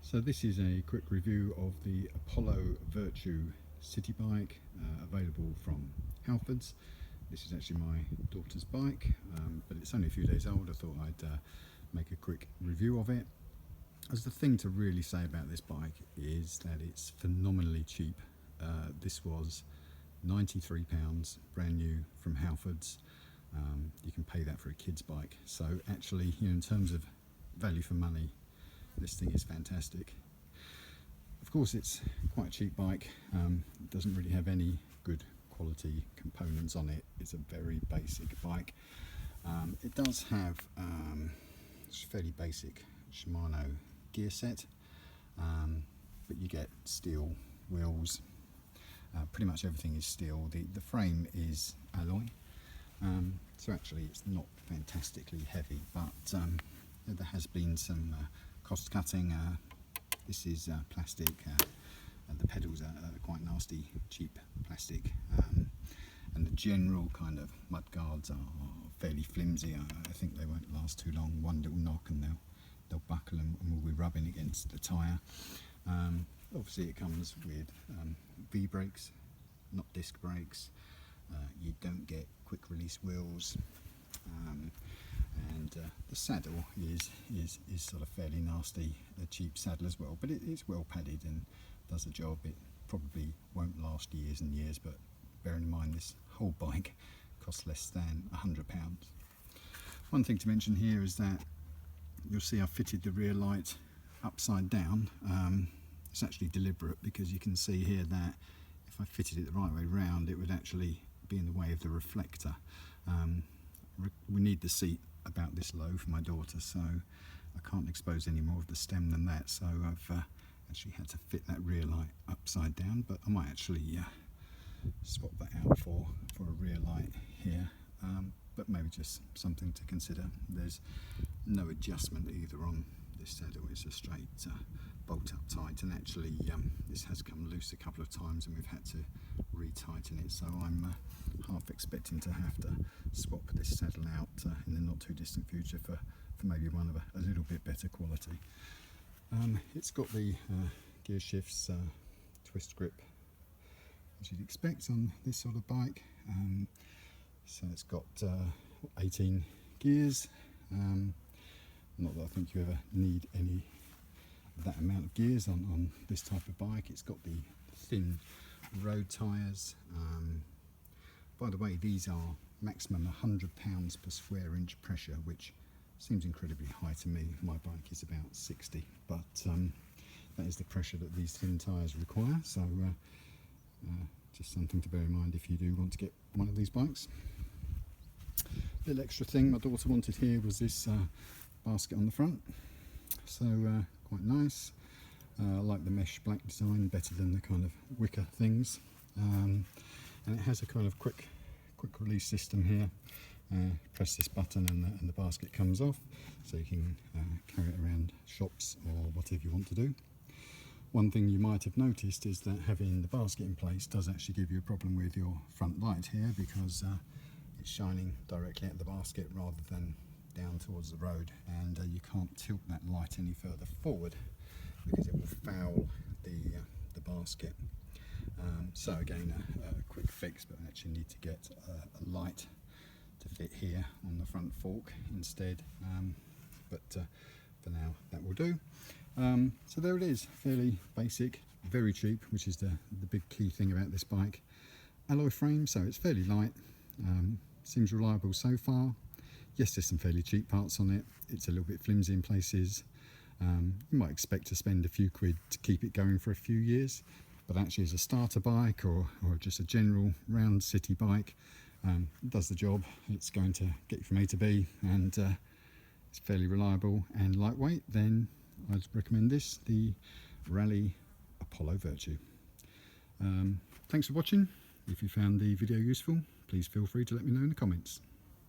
So this is a quick review of the Apollo Virtue city bike, available from Halfords. This is actually my daughter's bike, but it's only a few days old. I thought I'd make a quick review of it. As the thing to really say about this bike is that it's phenomenally cheap. This was £93, brand new from Halfords. You can pay that for a kid's bike. So actually, in terms of value for money, this thing is fantastic. Of course, it's quite a cheap bike. It doesn't really have any good quality components on it. It's a very basic bike. It does have a fairly basic Shimano gear set, but you get steel wheels. Pretty much everything is steel. The frame is alloy, so actually it's not fantastically heavy, but there has been some cost cutting. This is plastic, and the pedals are quite nasty, cheap plastic, and the general kind of mud guards are fairly flimsy. I think they won't last too long. One little knock and they'll buckle and will be rubbing against the tyre. Obviously it comes with V-brakes, not disc brakes. You don't get quick release wheels, and the saddle is sort of fairly nasty, a cheap saddle as well, but it's well padded and does the job. It probably won't last years and years, but bearing in mind this whole bike costs less than £100. One thing to mention here is that you'll see I've fitted the rear light upside down. It's actually deliberate, because you can see here that if I fitted it the right way round, it would actually be in the way of the reflector. We need the seat about this low for my daughter, so I can't expose any more of the stem than that, so I've actually had to fit that rear light upside down, but I might actually swap that out for a rear light here, but maybe just something to consider. There's no adjustment either on this saddle. It's a straight bolt up tight, and actually this has come loose a couple of times and we've had to retighten it, so I'm half expecting to have to swap this saddle out in the not too distant future for maybe one of a little bit better quality. It's got the gear shifts, twist grip, as you'd expect on this sort of bike. So it's got 18 gears. Not that I think you ever need that amount of gears on this type of bike. It's got the thin road tyres. By the way, these are maximum £100 per square inch pressure, which seems incredibly high to me. My bike is about 60, but that is the pressure that these thin tyres require. So just something to bear in mind if you do want to get one of these bikes. Little extra thing my daughter wanted here was this basket on the front, so quite nice. I like the mesh black design better than the kind of wicker things, and it has a kind of quick release system here. Press this button and the basket comes off, so you can carry it around shops or whatever you want to do. One thing you might have noticed is that having the basket in place does actually give you a problem with your front light here, because it's shining directly at the basket rather than down towards the road, and you can't tilt that light any further forward because it will foul the basket. So again, a quick fix, but I actually need to get a light to fit here on the front fork instead, but for now that will do. So there it is, fairly basic, very cheap, which is the big key thing about this bike. Alloy frame, so it's fairly light, seems reliable so far. Yes, there's some fairly cheap parts on it. It's a little bit flimsy in places. You might expect to spend a few quid to keep it going for a few years, but actually as a starter bike or just a general round city bike, it does the job. It's going to get you from A to B, and it's fairly reliable and lightweight. Then I'd recommend this, the Rally Apollo Virtue. Thanks for watching. If you found the video useful, please feel free to let me know in the comments.